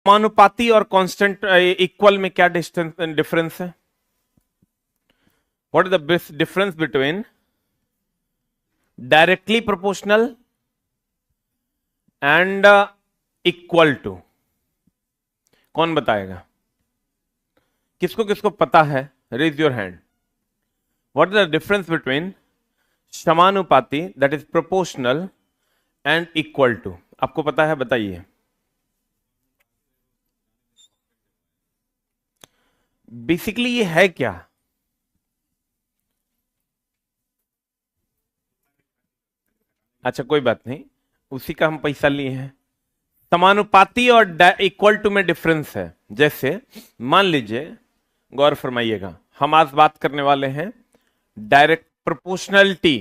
समानुपाती और constant equal में क्या डिफरेंस है? What is the difference between directly proportional and equal to? कौन बताएगा? किसको किसको पता है? Raise your hand. What is the difference between समानुपाती that is proportional and equal to? आपको पता है, बताइए। बेसिकली ये है क्या? अच्छा कोई बात नहीं, उसी का हम पैसा लिए हैं। समानुपाती और इक्वल टू में डिफरेंस है। जैसे मान लीजिए, गौर फरमाइएगा, हम आज बात करने वाले हैं direct proportionality.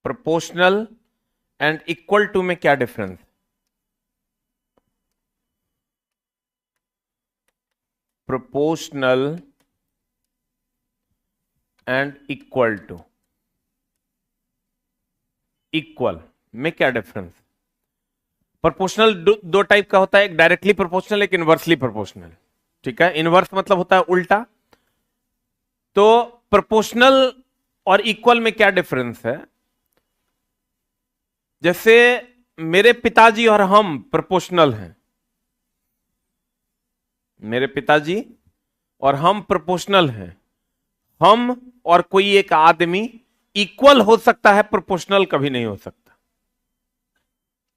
Proportional and equal to में क्या difference? Proportional and equal to, equal में क्या डिफरेंस? प्रोपोर्शनल दो टाइप का होता है, एक डायरेक्टली प्रोपोर्शनल, एक इनवर्सली प्रोपोर्शनल। ठीक है, इनवर्स मतलब होता है उल्टा। तो प्रोपोर्शनल और इक्वल में क्या डिफरेंस है? जैसे मेरे पिताजी और हम प्रोपोर्शनल हैं, मेरे पिताजी और हम प्रोपोर्शनल हैं। हम और कोई एक आदमी इक्वल हो सकता है, प्रोपोर्शनल कभी नहीं हो सकता।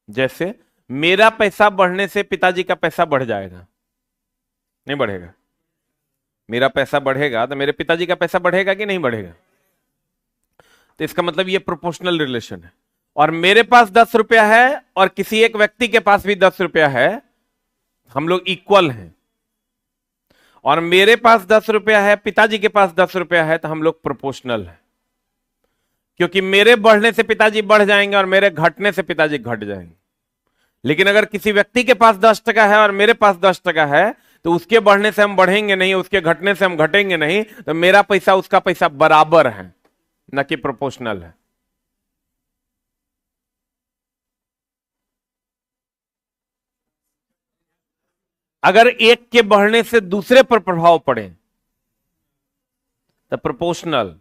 जैसे मेरा पैसा बढ़ने से पिताजी का पैसा बढ़ जाएगा, नहीं बढ़ेगा? मेरा पैसा बढ़ेगा तो मेरे पिताजी का पैसा बढ़ेगा कि नहीं बढ़ेगा? तो इसका मतलब ये प्रोपोर्शनल रिलेशन है। और मेरे पास 10 रुपया है और किसी एक व्यक्ति के पास भी 10 रुपया है, हम लोग इक्वल हैं। और मेरे पास 10 रुपया है, पिताजी के पास 10 रुपया है, तो हम लोग प्रोपोर्शनल हैं। क्योंकि मेरे बढ़ने से पिताजी बढ़ जाएंगे और मेरे घटने से पिताजी घट जाएंगे। लेकिन अगर किसी व्यक्ति के पास 10 टका है और मेरे पास 10 टका है, तो उसके बढ़ने से हम बढ़ेंगे नहीं, उसके घटने से हम घटेंगे नहीं। तो मेरा पैसा उसका पैसा बराबर है, न कि प्रोपोर्शनल है। अगर एक के बढ़ने से दूसरे पर प्रभाव पड़े तो प्रोपोर्शनल।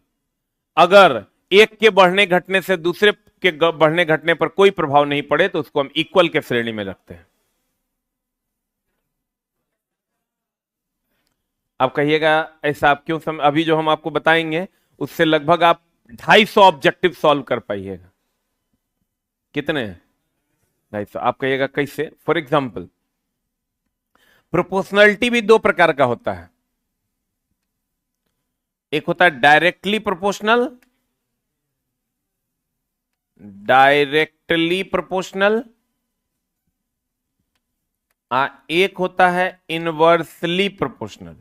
अगर एक के बढ़ने घटने से दूसरे के बढ़ने घटने पर कोई प्रभाव नहीं पड़े तो उसको हम इक्वल के श्रेणी में रखते हैं। आप कहिएगा ऐसा आप क्यों अभी जो हम आपको बताएंगे उससे लगभग आप 250 ऑब्जेक्टिव सॉल्व कर पाइएगा। कितने? 250। आप कहिएगा कैसे? फॉर एग्जाम्पल, प्रोपोर्शनलिटी भी दो प्रकार का होता है। एक होता है डायरेक्टली प्रोपोर्शनल, डायरेक्टली प्रोपोर्शनल। एक होता है इनवर्सली प्रोपोर्शनल।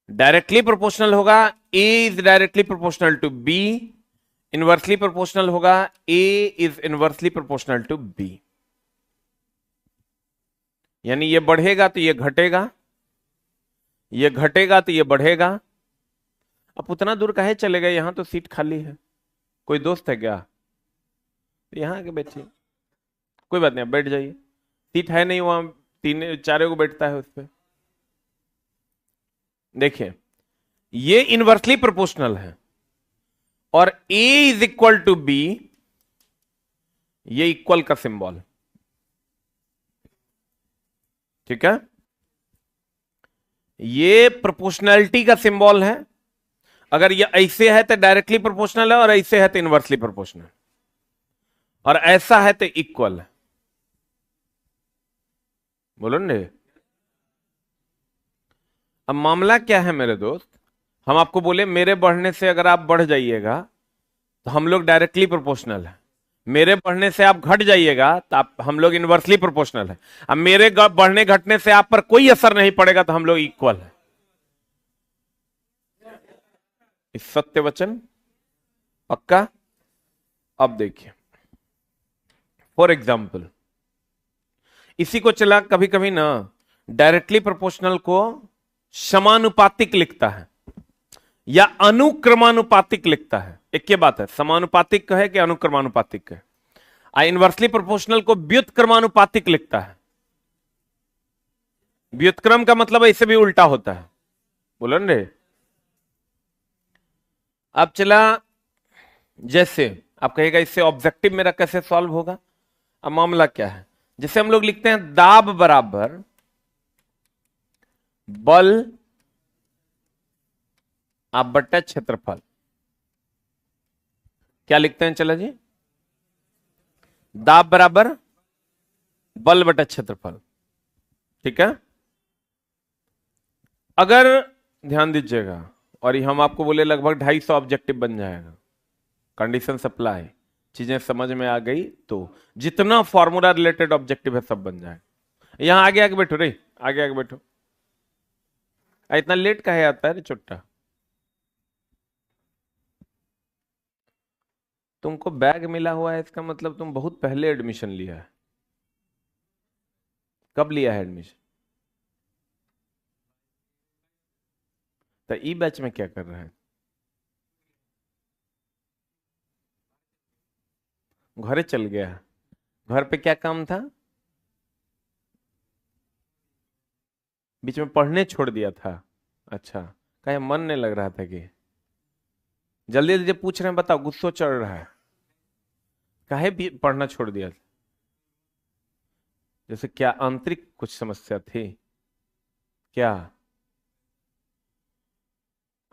डायरेक्टली प्रोपोर्शनल होगा A is directly proportional to B, inversely proportional होगा A is inversely proportional to B. यानी ये बढ़ेगा तो ये घटेगा, ये घटेगा तो ये बढ़ेगा। अब उतना दूर काहे चले गए? यहां तो सीट खाली है, कोई दोस्त है क्या? तो यहां आके बैठिए, कोई बात नहीं, आप बैठ जाइए। सीट है नहीं वहां, 3-4 को बैठता है उस पर। देखिए, ये इनवर्सली प्रोपोर्शनल है और A is equal to B, ये इक्वल का सिंबल। ठीक है, ये प्रोपोर्शनैलिटी का सिंबल है। अगर ये ऐसे है तो डायरेक्टली प्रोपोर्शनल है, और ऐसे है तो इनवर्सली प्रोपोर्शनल, और ऐसा है तो इक्वल है। बोलो ने। अब मामला क्या है मेरे दोस्त? हम आपको बोले मेरे बढ़ने से अगर आप बढ़ जाइएगा तो हम लोग डायरेक्टली प्रोपोर्शनल है, मेरे बढ़ने से आप घट जाइएगा तो हम लोग इनवर्सली प्रोपोर्शनल है। अब मेरे बढ़ने घटने से आप पर कोई असर नहीं पड़ेगा तो हम लोग इक्वल है। इस सत्य वचन पक्का? अब देखिए, फॉर एग्जाम्पल, इसी को चला कभी कभी ना डायरेक्टली प्रोपोर्शनल को समानुपातिक लिखता है। या अनुक्रमानुपातिक लिखता है, एक के बात है, समानुपातिक है कि अनुक्रमानुपातिक है। इनवर्सली प्रोपोर्शनल को व्युत्क्रमानुपातिक लिखता है। व्युत्क्रम का मतलब इससे भी उल्टा होता है, बोलो न रे। अब चला, जैसे आप कहेगा इससे ऑब्जेक्टिव मेरा कैसे सॉल्व होगा। अब मामला क्या है, जैसे हम लोग लिखते हैं दाब बराबर बल आप बट्टा क्षेत्रफल, क्या लिखते हैं, चला जी, दाब बराबर बल बटा क्षेत्रफल, ठीक है। अगर ध्यान दीजिएगा, और ये हम आपको बोले लगभग 250 ऑब्जेक्टिव बन जाएगा, कंडीशन सप्लाई, चीजें समझ में आ गई तो जितना फॉर्मूला रिलेटेड ऑब्जेक्टिव है सब बन जाएगा। यहां आगे आगे बैठो रे, आगे आगे बैठो। इतना लेट काहे आता है रे चुट्टा। तुमको बैग मिला हुआ है, इसका मतलब तुम बहुत पहले एडमिशन लिया है। कब लिया है एडमिशन? तो ई बैच में क्या कर रहा है? घरे चल गया, घर पे क्या काम था? बीच में पढ़ने छोड़ दिया था? अच्छा, कहीं मन नहीं लग रहा था कि? जल्दी जल्दी पूछ रहे हैं, बताओ, गुस्सा चढ़ रहा है, काहे भी पढ़ना छोड़ दिया था? जैसे क्या आंतरिक कुछ समस्या थी क्या?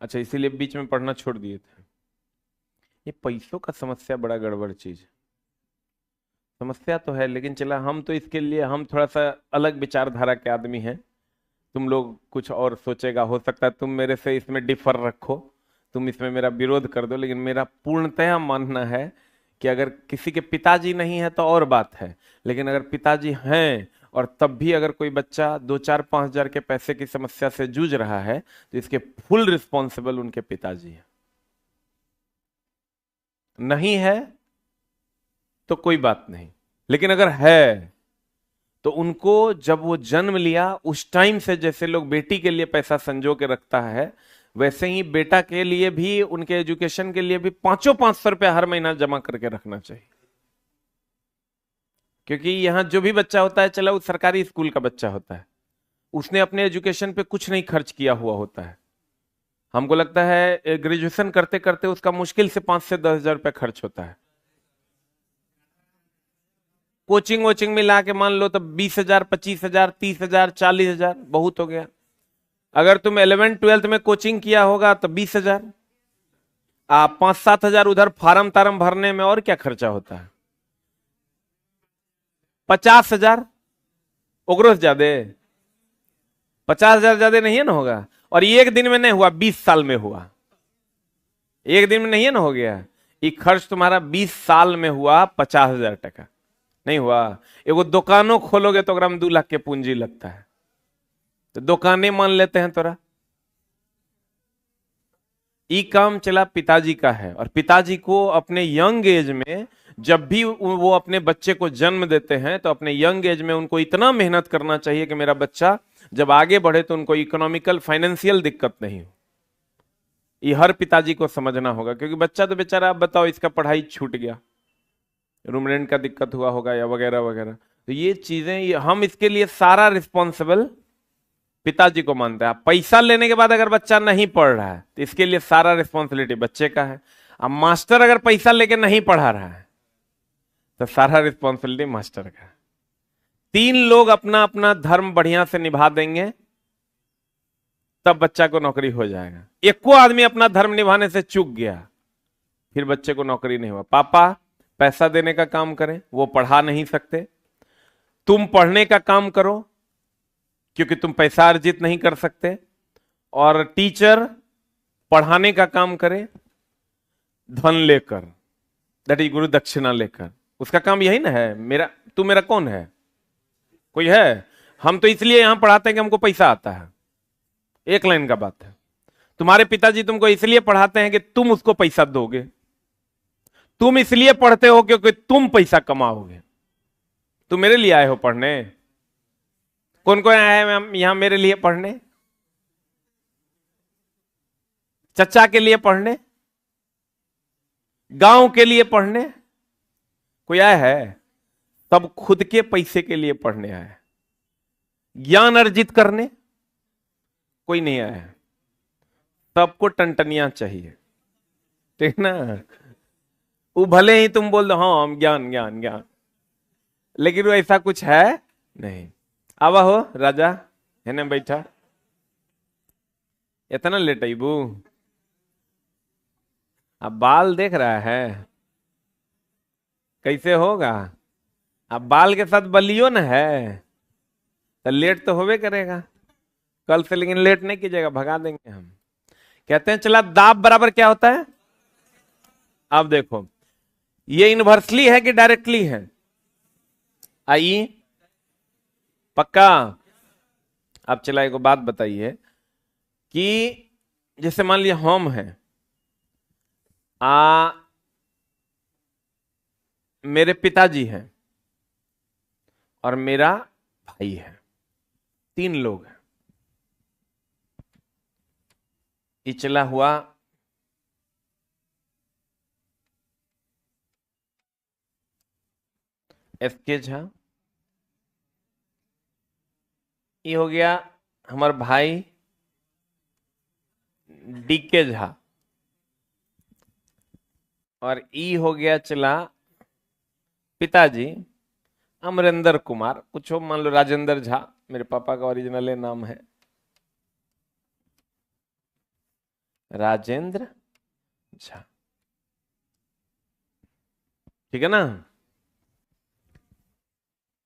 अच्छा, इसीलिए बीच में पढ़ना छोड़ दिए थे। ये पैसों का समस्या बड़ा गड़बड़ चीज है। समस्या तो है, लेकिन चला, हम तो इसके लिए हम थोड़ा सा अलग विचारधारा के आदमी हैं। तुम लोग कुछ और सोचेगा, हो सकता है तुम मेरे से इसमें डिफर रखो, तुम इसमें मेरा विरोध कर दो, लेकिन मेरा पूर्णतया मानना है कि अगर किसी के पिताजी नहीं है तो और बात है, लेकिन अगर पिताजी हैं और तब भी अगर कोई बच्चा 2-4-5 हजार के पैसे की समस्या से जूझ रहा है तो इसके फुल रिस्पॉन्सिबल उनके पिताजी हैं। नहीं है तो कोई बात नहीं, लेकिन अगर है तो उनको जब वो जन्म लिया उस टाइम से, जैसे लोग बेटी के लिए पैसा संजो के रखता है, वैसे ही बेटा के लिए भी, उनके एजुकेशन के लिए भी 500 रुपया हर महीना जमा करके रखना चाहिए। क्योंकि यहां जो भी बच्चा होता है, चला वो सरकारी स्कूल का बच्चा होता है, उसने अपने एजुकेशन पे कुछ नहीं खर्च किया हुआ होता है। हमको लगता है ग्रेजुएशन करते करते उसका मुश्किल से 5 से 10 हजार रुपया खर्च होता है। कोचिंग वोचिंग मिला के मान लो तो 20 हजार, 25 हजार, 30 हजार, 40 हजार बहुत हो गया। अगर तुम 11th-12th में कोचिंग किया होगा तो 20 हजार, 5-7 हजार उधर फार्म तारम भरने में और क्या खर्चा होता है। 50 हजार ओग्रोस ज्यादा, 50 हजार ज्यादा नहीं है ना होगा। और ये एक दिन में नहीं हुआ, 20 साल में हुआ। एक दिन में नहीं है ना हो गया। ये खर्च तुम्हारा 20 साल में हुआ 50 हजार टका, नहीं हुआ। एगो दुकानों खोलोगे तो ग्राम 2 लाख के पूंजी लगता है, तो दुकानें मान लेते हैं तोरा। ई काम चला पिताजी का है, और पिताजी को अपने यंग एज में, जब भी वो अपने बच्चे को जन्म देते हैं तो अपने यंग एज में उनको इतना मेहनत करना चाहिए कि मेरा बच्चा जब आगे बढ़े तो उनको इकोनॉमिकल फाइनेंशियल दिक्कत नहीं हो। ये हर पिताजी को समझना होगा, क्योंकि बच्चा तो बेचारा, आप बताओ, इसका पढ़ाई छूट गया, रूम रेंट का दिक्कत हुआ होगा या वगैरह वगैरह, तो ये चीजें हम इसके लिए सारा रिस्पॉन्सिबल पिताजी को मानते हैं। पैसा लेने के बाद अगर बच्चा नहीं पढ़ रहा है तो इसके लिए सारा रिस्पॉन्सिबिलिटी बच्चे का है। अब मास्टर अगर पैसा लेके नहीं पढ़ा रहा है तो सारा रिस्पॉन्सिबिलिटी मास्टर का है। 3 लोग अपना अपना धर्म बढ़िया से निभा देंगे तब बच्चा को नौकरी हो जाएगा। एको आदमी अपना धर्म निभाने से चूक गया, फिर बच्चे को नौकरी नहीं हुआ। पापा पैसा देने का काम करें, वो पढ़ा नहीं सकते, तुम पढ़ने का काम करो क्योंकि तुम पैसा अर्जित नहीं कर सकते, और टीचर पढ़ाने का काम करे धन लेकर, दैट इज गुरु दक्षिणा लेकर। उसका काम यही ना है। तू मेरा कौन है? कोई है? हम तो इसलिए यहां पढ़ाते हैं कि हमको पैसा आता है, एक लाइन का बात है। तुम्हारे पिताजी तुमको इसलिए पढ़ाते हैं कि तुम उसको पैसा दोगे, तुम इसलिए पढ़ते हो क्योंकि तुम पैसा कमाओगे। तुम मेरे लिए आए हो पढ़ने? कौन कौन आया है यहां मेरे लिए पढ़ने? चचा के लिए पढ़ने, गांव के लिए पढ़ने कोई आया है? सब खुद के पैसे के लिए पढ़ने आया है। ज्ञान अर्जित करने कोई नहीं आया है। सबको टनटनियां चाहिए, ठीक ना? वो भले ही तुम बोल दो हाँ हम ज्ञान ज्ञान ज्ञान, लेकिन वो ऐसा कुछ है नहीं। आवा हो राजा, है ना बैठा, इतना लेट आईबू? अब बाल देख रहा है कैसे होगा? अब बाल के साथ बलियो न है तो लेट तो होवे करेगा कल से, लेकिन लेट नहीं कीजिएगा, भगा देंगे हम। कहते हैं चला दाब बराबर क्या होता है? अब देखो ये इनवर्सली है कि डायरेक्टली है? आई पक्का? अब चला एक बात बताइए कि जैसे मान लिया हम हैं, मेरे पिताजी हैं और मेरा भाई है, 3 लोग हैं। ये चला हुआ एसके झा, ये हो गया हमारा भाई डीके झा, और ई हो गया चला पिताजी अमरेंद्र कुमार, कुछ हो मान लो राजेंद्र झा, मेरे पापा का ओरिजिनल नाम है राजेंद्र झा, ठीक है ना?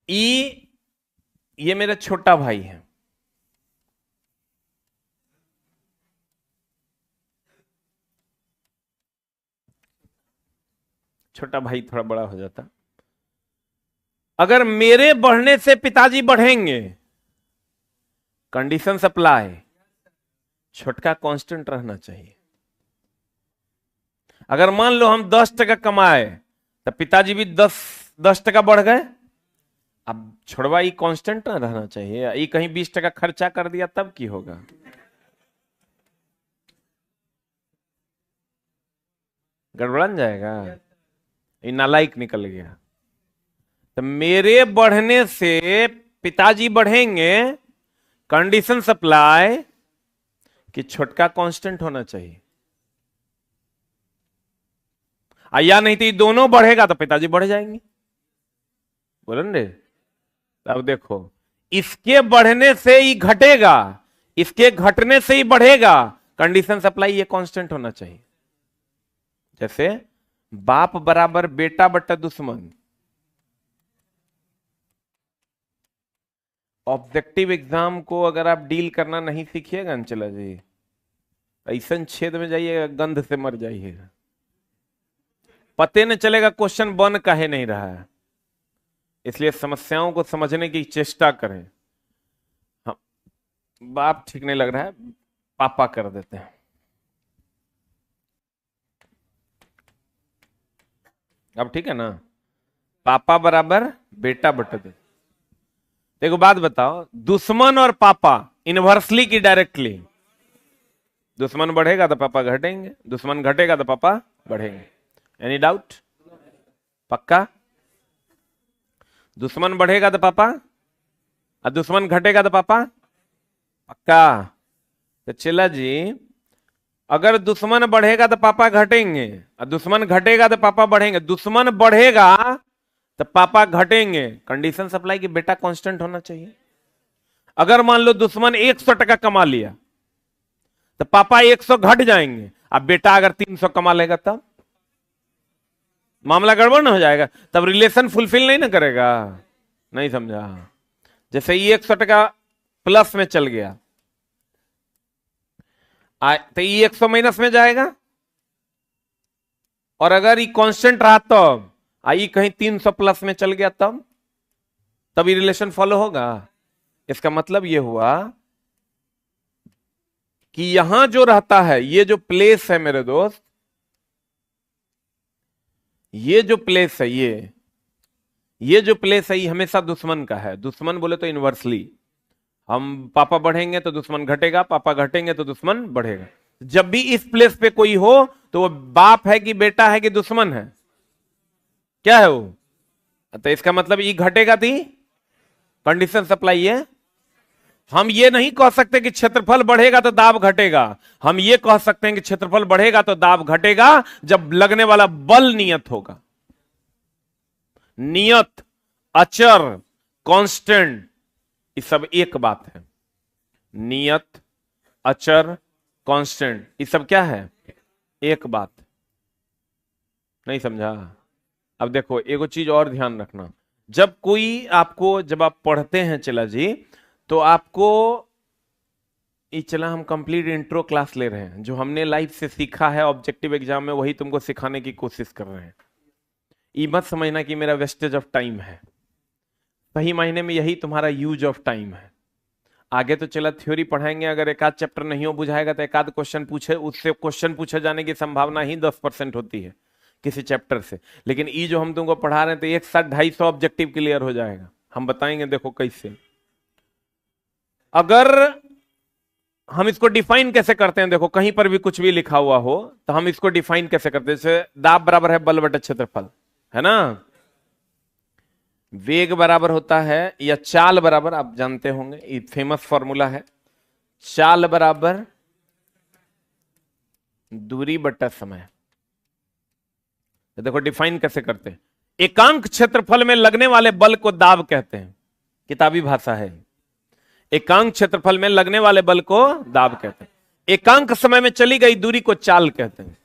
ये मेरा छोटा भाई है, छोटा भाई थोड़ा बड़ा हो जाता। अगर मेरे बढ़ने से पिताजी बढ़ेंगे, कंडीशन अप्लाई, छोटका कांस्टेंट रहना चाहिए। अगर मान लो हम 10% कमाए तो पिताजी भी 10% बढ़ गए, अब छोड़वा ये कांस्टेंट ना रहना चाहिए। ये कहीं 20% खर्चा कर दिया तब की होगा? गड़बड़न जाएगा, ये नालायक निकल गया। तो मेरे बढ़ने से पिताजी बढ़ेंगे, कंडीशन अप्लाई कि छोटका कांस्टेंट होना चाहिए, या नहीं तो ये दोनों बढ़ेगा तो पिताजी बढ़ जाएंगे, बोलो रे। अब देखो इसके बढ़ने से ही घटेगा, इसके घटने से ही बढ़ेगा, कंडीशन अप्लाई, ये कांस्टेंट होना चाहिए। जैसे बाप बराबर बेटा बट्टा दुश्मन, ऑब्जेक्टिव एग्जाम को अगर आप डील करना नहीं सीखिएगा अंचला जी, ऐसा छेद में जाइएगा गंध से मर जाइएगा, पते न चलेगा क्वेश्चन बन काहे नहीं रहा है। इसलिए समस्याओं को समझने की चेष्टा करें। हाँ, बाप ठीक नहीं लग रहा है, पापा कर देते हैं। अब ठीक है ना? पापा बराबर बेटा बटा दे। देखो बात बताओ, दुश्मन और पापा इनवर्सली की डायरेक्टली? दुश्मन बढ़ेगा तो पापा घटेंगे, दुश्मन घटेगा तो पापा बढ़ेंगे। Any doubt? पक्का? दुश्मन बढ़ेगा तो पापा, और दुश्मन घटेगा तो पापा? पक्का? तो चला जी, अगर दुश्मन बढ़ेगा तो पापा घटेंगे, और दुश्मन घटेगा तो पापा बढ़ेंगे। दुश्मन बढ़ेगा तो पापा घटेंगे, कंडीशन अप्लाई कि बेटा कांस्टेंट होना चाहिए। अगर मान लो दुश्मन 100% कमा लिया तो पापा 100 घट जाएंगे, अब बेटा अगर 300 कमा लेगा तब मामला गड़बड़ ना हो जाएगा, तब रिलेशन फुलफिल नहीं ना करेगा। नहीं समझा? जैसे ये 100% प्लस में चल गया तो ये 100 माइनस में जाएगा, और अगर ये कांस्टेंट रहा तब आई कहीं 300 प्लस में चल गया तब ये रिलेशन फॉलो होगा। इसका मतलब ये हुआ कि यहां जो रहता है, ये जो प्लेस है मेरे दोस्त, ये जो प्लेस है, ये जो प्लेस है, ये हमेशा दुश्मन का है। दुश्मन बोले तो इनवर्सली, हम पापा बढ़ेंगे तो दुश्मन घटेगा, पापा घटेंगे तो दुश्मन बढ़ेगा। जब भी इस प्लेस पे कोई हो तो वो बाप है कि बेटा है कि दुश्मन है? क्या है वो? तो इसका मतलब ई घटेगा थी, कंडीशन सप्लाई है। हम ये नहीं कह सकते कि क्षेत्रफल बढ़ेगा तो दाब घटेगा। हम ये कह सकते हैं कि क्षेत्रफल बढ़ेगा तो दाब घटेगा जब लगने वाला बल नियत होगा। नियत, अचर, कांस्टेंट, ये सब एक बात है। नियत, अचर, कांस्टेंट, ये सब क्या है? एक बात। नहीं समझा? अब देखो एगो चीज और ध्यान रखना, जब कोई आपको, जब आप पढ़ते हैं चला जी, तो आपको ये चला हम कंप्लीट इंट्रो क्लास ले रहे हैं, जो हमने लाइफ से सीखा है ऑब्जेक्टिव एग्जाम में वही तुमको सिखाने की कोशिश कर रहे हैं। ये मत समझना कि मेरा वेस्टेज ऑफ टाइम है, सही मायने में यही तुम्हारा यूज ऑफ टाइम है। आगे तो चला थ्योरी पढ़ाएंगे, अगर एक आध चैप्टर नहीं हो बुझाएगा तो एक आध क्वेश्चन पूछे, उससे क्वेश्चन पूछे जाने की संभावना ही 10% होती है किसी चैप्टर से। लेकिन ये जो हम तुमको पढ़ा रहे हैं तो एक साथ 250 ऑब्जेक्टिव क्लियर हो जाएगा। हम बताएंगे देखो कैसे। अगर हम इसको डिफाइन कैसे करते हैं, देखो कहीं पर भी कुछ भी लिखा हुआ हो तो हम इसको डिफाइन कैसे करते हैं। जैसे दाब बराबर है बल बटा क्षेत्रफल, है ना। वेग बराबर होता है, या चाल बराबर, आप जानते होंगे ये फेमस फॉर्मूला है, चाल बराबर दूरी बटा समय। तो देखो डिफाइन कैसे करते हैं। एकांक क्षेत्रफल में लगने वाले बल को दाब कहते हैं, किताबी भाषा है। एकांक क्षेत्रफल में लगने वाले बल को दाब कहते हैं। एकांक समय में चली गई दूरी को चाल कहते हैं।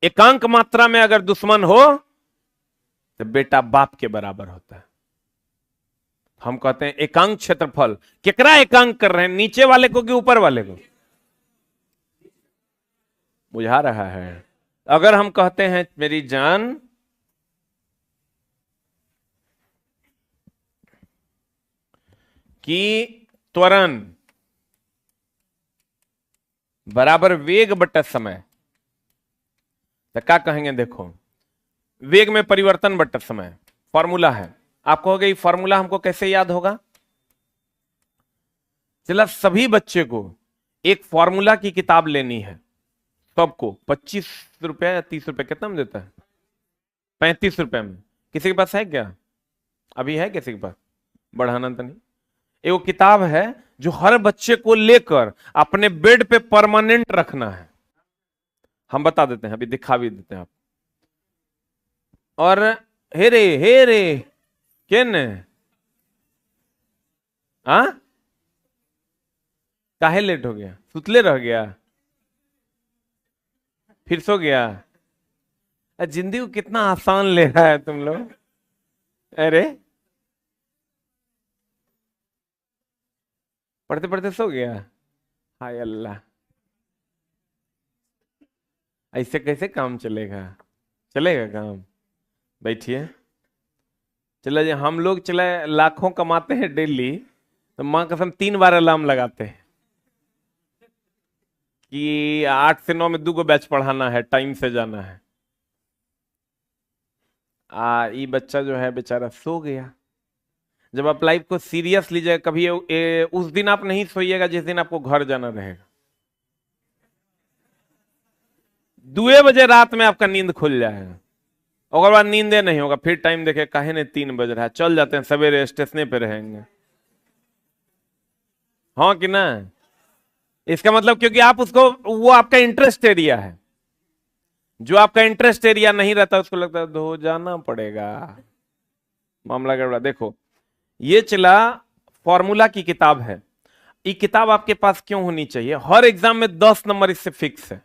एकांक मात्रा में अगर दुश्मन हो तो बेटा बाप के बराबर होता है। हम कहते हैं एकांक क्षेत्रफल, केकरा एकांक कर रहे हैं, नीचे वाले को कि ऊपर वाले को? बुझा रहा है? अगर हम कहते हैं मेरी जान कि त्वरण बराबर वेग बटा समय, तो क्या कहेंगे? देखो वेग में परिवर्तन बटा समय फॉर्मूला है। आपको हो गई फॉर्मूला, हमको कैसे याद होगा? चला सभी बच्चे को एक फॉर्मूला की किताब लेनी है, सबको 25 रुपया या 30 रुपया, कितना में देता है? 35 रुपए में। किसी के पास है क्या? अभी है किसी के पास? बढ़ाना तो नहीं। एक किताब है जो हर बच्चे को लेकर अपने बेड पे परमानेंट रखना है। हम बता देते हैं, अभी दिखा भी देते हैं आप। और हे रे केन काहे लेट हो गया? सुतले रह गया, फिर सो गया। जिंदगी को कितना आसान ले रहा है तुम लोग। अरे पढ़ते पढ़ते सो गया, हाय अल्लाह। ऐसे कैसे काम चलेगा? चलेगा काम? बैठिए। चला जी, हम लोग चला लाखों कमाते हैं डेली, तो मां कसम 3 बार अलार्म लगाते हैं कि 8 से 9 में 2 बैच पढ़ाना है, टाइम से जाना है। ये बच्चा जो है बेचारा सो गया। जब आप लाइफ को सीरियस लीजिए, कभी उस दिन आप नहीं सोइएगा जिस दिन आपको घर जाना रहेगा। 2 बजे रात में आपका नींद खुल जाएगा, और बाद नींदे नहीं होगा। फिर टाइम देखे काहे ने 3 बज रहा है, चल जाते हैं सवेरे, स्टेशन पे रहेंगे। हाँ कि ना? इसका मतलब क्योंकि आप उसको, वो आपका इंटरेस्ट एरिया है। जो आपका इंटरेस्ट एरिया नहीं रहता उसको लगता है धो जाना पड़ेगा, मामला गड़बड़ा। देखो ये चला फॉर्मूला की किताब है। ये किताब आपके पास क्यों होनी चाहिए? हर एग्जाम में 10 नंबर इससे फिक्स है,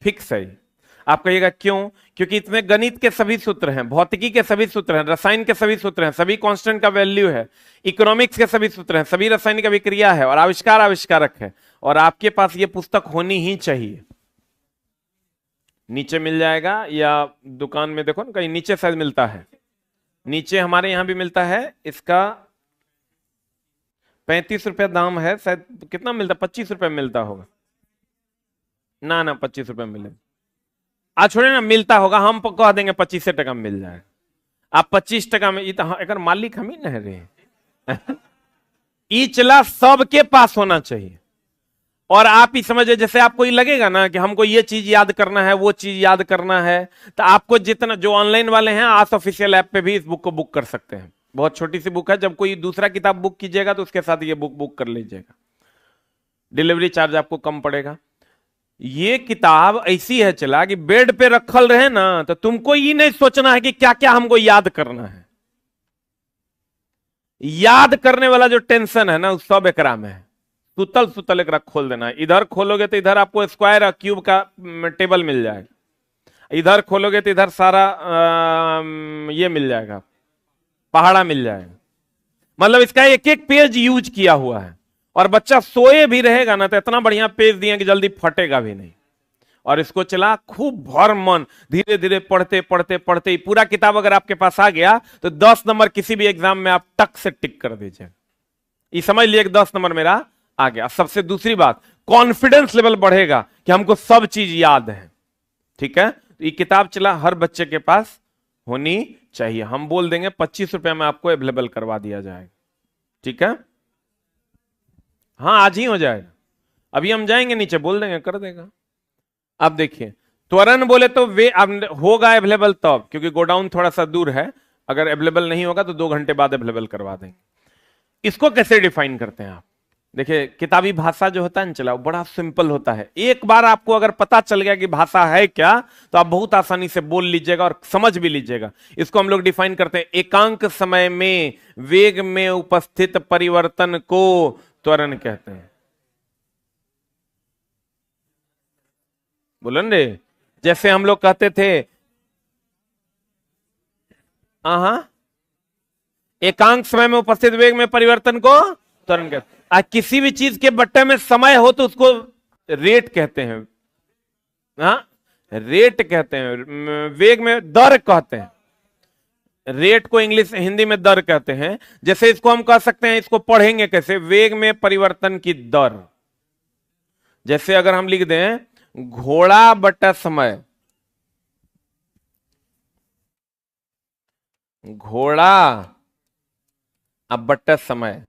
फिक्स है। आप कहिएगा क्यों? क्योंकि इसमें गणित के सभी सूत्र हैं, भौतिकी के सभी सूत्र हैं, रसायन के सभी सूत्र हैं, सभी कांस्टेंट का वैल्यू है, इकोनॉमिक्स के सभी सूत्र हैं, सभी रासायनिक अभिक्रिया है, और आविष्कार आविष्कारक है। और आपके पास ये पुस्तक होनी ही चाहिए। नीचे मिल जाएगा, या दुकान में देखो ना कहीं नीचे शायद मिलता है। नीचे हमारे यहां भी मिलता है। इसका 35 रुपया दाम है शायद। कितना मिलता? 25 रुपये मिलता होगा ना 25 रुपये मिले। आज छोड़े ना, मिलता होगा, हम कह देंगे 25 टका मिल जाएगा। आप 25% में, एक मालिक हम ही नहीं रहे। ई चला सबके पास होना चाहिए। और आप ही समझे, जैसे आपको ये लगेगा ना कि हमको ये चीज याद करना है, वो चीज याद करना है, तो आपको जितना, जो ऑनलाइन वाले हैं आस ऑफिशियल ऐप पे भी इस बुक को बुक कर सकते हैं। बहुत छोटी सी बुक है, जब कोई दूसरा किताब बुक कीजिएगा तो उसके साथ ये बुक बुक कर लीजिएगा, डिलीवरी चार्ज आपको कम पड़ेगा। ये किताब ऐसी है चला कि बेड पे रखल रहे ना तो तुमको ये नहीं सोचना है कि क्या क्या हमको याद करना है। याद करने वाला जो टेंशन है ना, उस सब एकरा में है। सुतल सुतल एकरा खोल देना है। इधर खोलोगे तो इधर आपको स्क्वायर और क्यूब का टेबल मिल जाएगा, इधर खोलोगे तो इधर सारा ये मिल जाएगा, पहाड़ा मिल जाएगा। मतलब इसका एक एक पेज यूज किया हुआ है। और बच्चा सोए भी रहेगा ना तो इतना बढ़िया पेज दिए कि जल्दी फटेगा भी नहीं। और इसको चला खूब भर मन, धीरे धीरे पढ़ते पढ़ते पढ़ते ही पूरा किताब अगर आपके पास आ गया तो 10 नंबर किसी भी एग्जाम में आप टक से टिक कर दीजिए। ये समझ लिए कि 10 नंबर मेरा आ गया। सबसे दूसरी बात, कॉन्फिडेंस लेवल बढ़ेगा कि हमको सब चीज याद है। ठीक है, तो ये किताब चला हर बच्चे के पास होनी चाहिए। हम बोल देंगे 25 रुपए में आपको अवेलेबल करवा दिया जाएगा। ठीक है, हाँ आज ही हो जाएगा। अभी हम जाएंगे नीचे, बोल देंगे, कर देगा। अब देखिए, त्वरण बोले तो वे अब होगा अवेलेबल तब, क्योंकि गोडाउन थोड़ा सा दूर है। अगर अवेलेबल नहीं होगा तो 2 घंटे बाद अवेलेबल करवा देंगे। इसको कैसे डिफाइन करते हैं आप? देखिए, किताबी भाषा जो होता है ना चला, वो बड़ा सिंपल होता है। एक बार आपको अगर पता चल गया कि भाषा है क्या, तो आप बहुत आसानी से बोल लीजिएगा और समझ भी लीजिएगा। इसको हम लोग डिफाइन करते हैं, एकांक समय में वेग में उपस्थित परिवर्तन को त्वरण कहते हैं। बोलन रे, जैसे हम लोग कहते थे एकांक समय में उपस्थित वेग में परिवर्तन को त्वरण कहते हैं। किसी भी चीज के बट्टे में समय हो तो उसको रेट कहते हैं। हाँ, रेट कहते हैं। वेग में दर कहते हैं। रेट को इंग्लिश हिंदी में दर कहते हैं। जैसे इसको हम कह सकते हैं, इसको पढ़ेंगे कैसे, वेग में परिवर्तन की दर। जैसे अगर हम लिख दें घोड़ा बटा समय, घोड़ा अब बटा समय,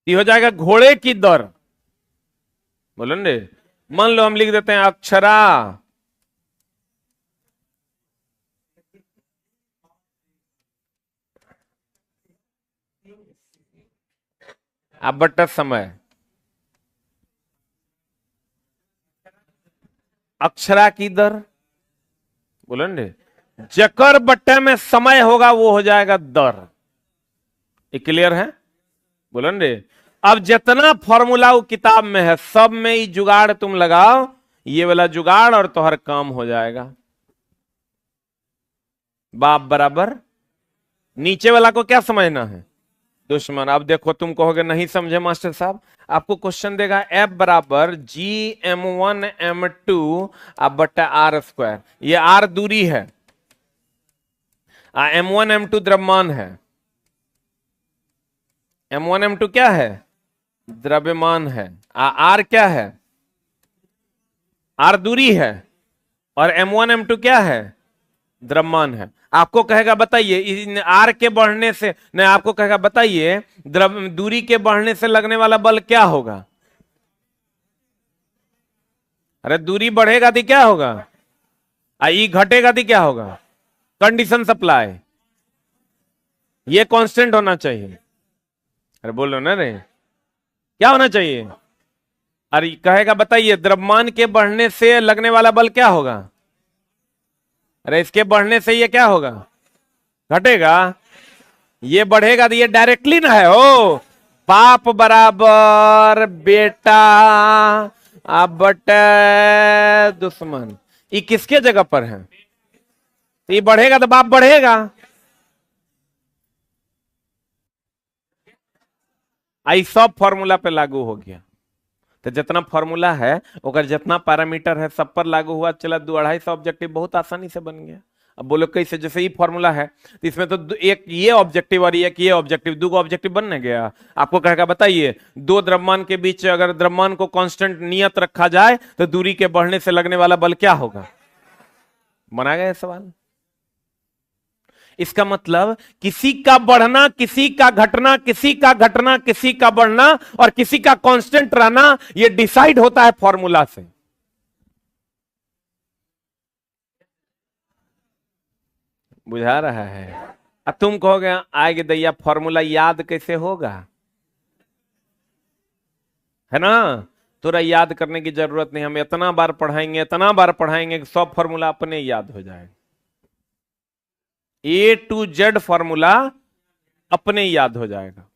ये हो जाएगा घोड़े की दर। बोलो रे, मान लो हम लिख देते हैं अक्षरा अब बटा समय, अक्षरा की दर। बोलो रे, जकर बट्टे में समय होगा वो हो जाएगा दर। ये क्लियर है? बोलो रे, अब जितना फॉर्मूला वो किताब में है सब में ही जुगाड़ तुम लगाओ, ये वाला जुगाड़, और तो हर काम हो जाएगा। बाप बराबर, नीचे वाला को क्या समझना है? दुश्मन। अब देखो, तुम कहोगे नहीं समझे मास्टर साहब, आपको क्वेश्चन देगा F बराबर GM1M2 अब बट्टा R²। ये R दूरी है, M1M2 द्रव्यमान है। M1M2 क्या है? द्रव्यमान है। R क्या है? R दूरी है, और M1M2 क्या है? द्रव्यमान है। आपको कहेगा बताइए R के बढ़ने से, नहीं, आपको कहेगा बताइए दूरी के बढ़ने से लगने वाला बल क्या होगा? अरे दूरी बढ़ेगा तो क्या होगा? ई घटेगा तो क्या होगा? कंडीशन सप्लाई, ये कांस्टेंट होना चाहिए। अरे बोलो ना रे, क्या होना चाहिए? अरे कहेगा बताइए द्रव्यमान के बढ़ने से लगने वाला बल क्या होगा? अरे इसके बढ़ने से ये क्या होगा? घटेगा। ये बढ़ेगा तो ये डायरेक्टली ना है। ओ बाप बराबर बेटा अब बटे दुश्मन, ये किसके जगह पर है? तो ये बढ़ेगा तो बाप बढ़ेगा। आई सब फॉर्मूला पे लागू हो गया। तो जितना फॉर्मूला है अगर जितना पैरामीटर है सब पर लागू हुआ, चला 250 ऑब्जेक्टिव बहुत आसानी से बन गया। अब बोलो कैसे? जैसे ये फॉर्मूला है तो इसमें तो एक ये ऑब्जेक्टिव और एक ये ऑब्जेक्टिव, 2 ऑब्जेक्टिव बनने गया। आपको कहेगा बताइए 2 द्रव्यमान के बीच अगर द्रव्यमान को कांस्टेंट नियत रखा जाए तो दूरी के बढ़ने से लगने वाला बल क्या होगा? बना गया सवाल। इसका मतलब किसी का बढ़ना, किसी का घटना, किसी का घटना, किसी का बढ़ना और किसी का कांस्टेंट रहना, यह डिसाइड होता है फॉर्मूला से। बुझा रहा है? अब तुम कहोगे आएगी दैया फॉर्मूला याद कैसे होगा, है ना? थोड़ा याद करने की जरूरत नहीं, हम इतना बार पढ़ाएंगे, इतना बार पढ़ाएंगे कि सब फॉर्मूला अपने याद हो जाएगा। A to Z फॉर्मूला अपने याद हो जाएगा।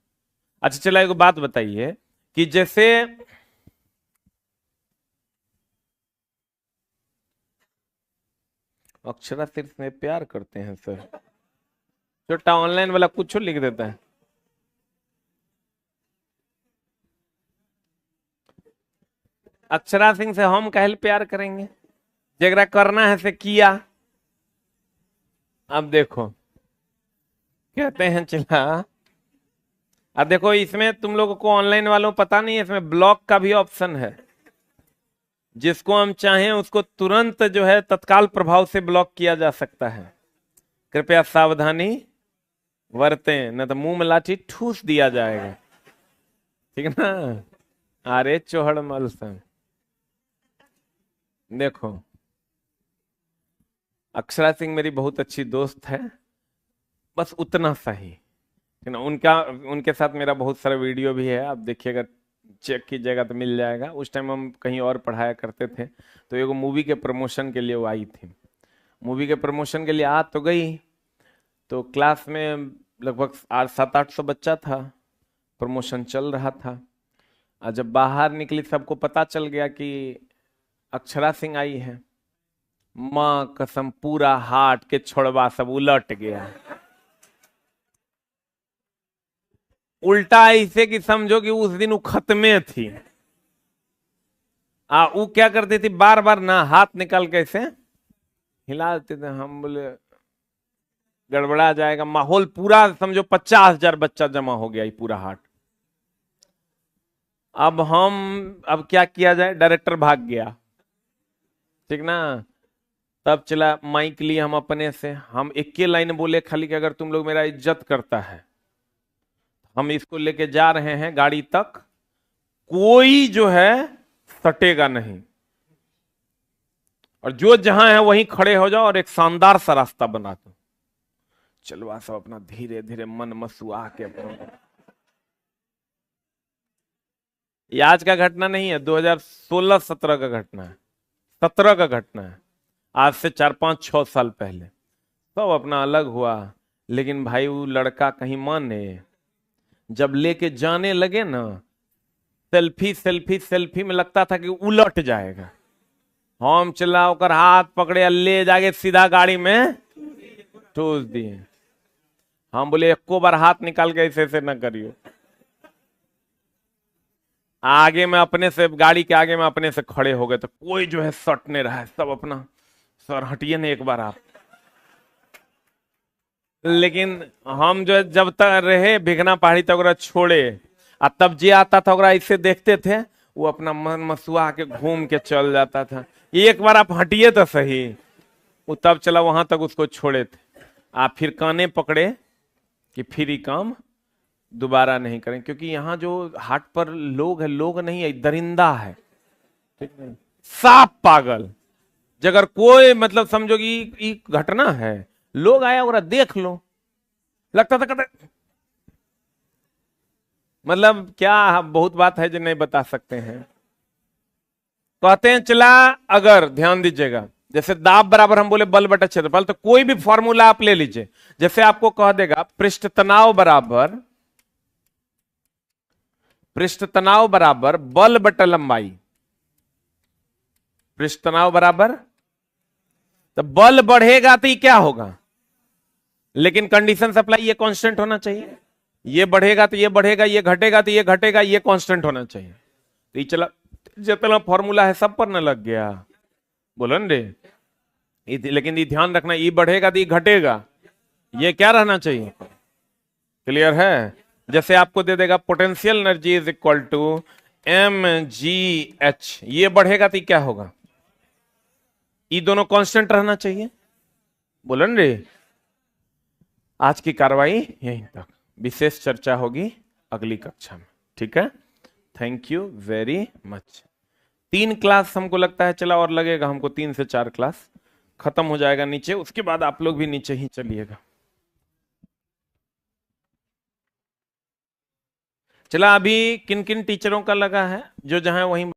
अच्छा चलो एक बात बताइए कि जैसे अक्षरा सिर्फ में प्यार करते हैं सर, छोटा ऑनलाइन वाला कुछ लिख देता है। अक्षरा सिंह से हम कहल प्यार करेंगे, जगरा करना है से किया। अब देखो कहते हैं चला, अब देखो इसमें तुम लोगों को ऑनलाइन वालों पता नहीं है, इसमें ब्लॉक का भी ऑप्शन है। जिसको हम चाहें उसको तुरंत जो है तत्काल प्रभाव से ब्लॉक किया जा सकता है। कृपया सावधानी बरतें, न तो मुंह में लाठी ठूस दिया जाएगा, ठीक है ना? अरे चोहड़ मल सन। देखो अक्षरा सिंह मेरी बहुत अच्छी दोस्त है, बस उतना सही, है ना? उनके साथ मेरा बहुत सारा वीडियो भी है, आप देखिएगा, चेक कीजिएगा तो मिल जाएगा। उस टाइम हम कहीं और पढ़ाया करते थे, तो एगो मूवी के प्रमोशन के लिए वो आई थी। मूवी के प्रमोशन के लिए आ तो गई, तो क्लास में लगभग 700-800 बच्चा था, प्रमोशन चल रहा था। और जब बाहर निकली सबको पता चल गया कि अक्षरा सिंह आई है, माँ कसम पूरा हाट के छोड़वा सब उलट गया। उल्टा ऐसे कि समझो कि उस दिन वो खत्मे थी। वो क्या करती थी, बार बार ना हाथ निकाल के ऐसे हिला देते थे। हम बोले गड़बड़ा जाएगा माहौल, पूरा समझो 50,000 बच्चा जमा हो गया ये पूरा हाट। अब क्या किया जाए, डायरेक्टर भाग गया, ठीक ना? तब चला माइक लिए हम अपने से, हम एक के लाइन बोले खाली कि अगर तुम लोग मेरा इज्जत करता है, हम इसको लेके जा रहे हैं गाड़ी तक, कोई जो है सटेगा नहीं, और जो जहां है वहीं खड़े हो जाओ और एक शानदार सा रास्ता बना दो। चलवा सब अपना धीरे धीरे मन मसुआ के अपना। ये आज का घटना नहीं है, 2016-17 का घटना है, 17 का घटना है, आज से 4-5-6 साल पहले। सब अपना अलग हुआ, लेकिन भाई वो लड़का कहीं माने, जब लेके जाने लगे ना, सेल्फी सेल्फी सेल्फी में लगता था कि उलट जाएगा। हम चला होकर हाथ पकड़े, ले जाके सीधा गाड़ी में ठूस दिए। हम बोले एको बार हाथ निकाल के ऐसे ऐसे न करियो। आगे में अपने से, गाड़ी के आगे में अपने से खड़े हो गए, तो कोई जो है सट नहीं रहा है, सब अपना सर हटिए ना एक बार आप। लेकिन हम जो है जब तक रहे भिगना पहाड़ी तक छोड़े, और तब जे आता था ऐसे देखते थे, वो अपना मन मसुआ के घूम के चल जाता था। एक बार आप हटिए तो सही, वो तब चला वहां तक उसको छोड़े थे। आप फिर काने पकड़े कि फिर ही काम दोबारा नहीं करें, क्योंकि यहाँ जो हाट पर लोग है, लोग नहीं है, दरिंदा है, ठीक है? साफ पागल। अगर कोई मतलब समझो कि घटना है, लोग आया और देख लो, लगता था कहते मतलब क्या, बहुत बात है जो नहीं बता सकते हैं। कहते हैं चला, अगर ध्यान दीजिएगा, जैसे दाब बराबर हम बोले बल बटा क्षेत्रफल, तो कोई भी फॉर्मूला आप ले लीजिए। जैसे आपको कह देगा पृष्ठ तनाव बराबर बल बटा लंबाई, पृष्ठ तनाव बराबर, तो बल बढ़ेगा तो ये क्या होगा, लेकिन कंडीशन सप्लाई ये कांस्टेंट होना चाहिए। ये बढ़ेगा तो ये बढ़ेगा, ये घटेगा तो ये घटेगा, ये कांस्टेंट होना चाहिए। तो ये चला जितना फॉर्मूला है सब पर न लग गया, बोलो न रे। लेकिन ये ध्यान रखना, ये बढ़ेगा तो ये घटेगा, ये क्या रहना चाहिए, क्लियर है? जैसे आपको दे देगा potential energy is equal to mgh, ये बढ़ेगा तो क्या होगा, ये दोनों कांस्टेंट रहना चाहिए, बोलो न रे। आज की कार्रवाई यहीं तक, विशेष चर्चा होगी अगली कक्षा में, ठीक है। Thank you very much. 3 class हमको लगता है चला, और लगेगा हमको 3 से 4 क्लास, खत्म हो जाएगा नीचे, उसके बाद आप लोग भी नीचे ही चलिएगा। चला, अभी किन किन टीचरों का लगा है, जो जहां वहीं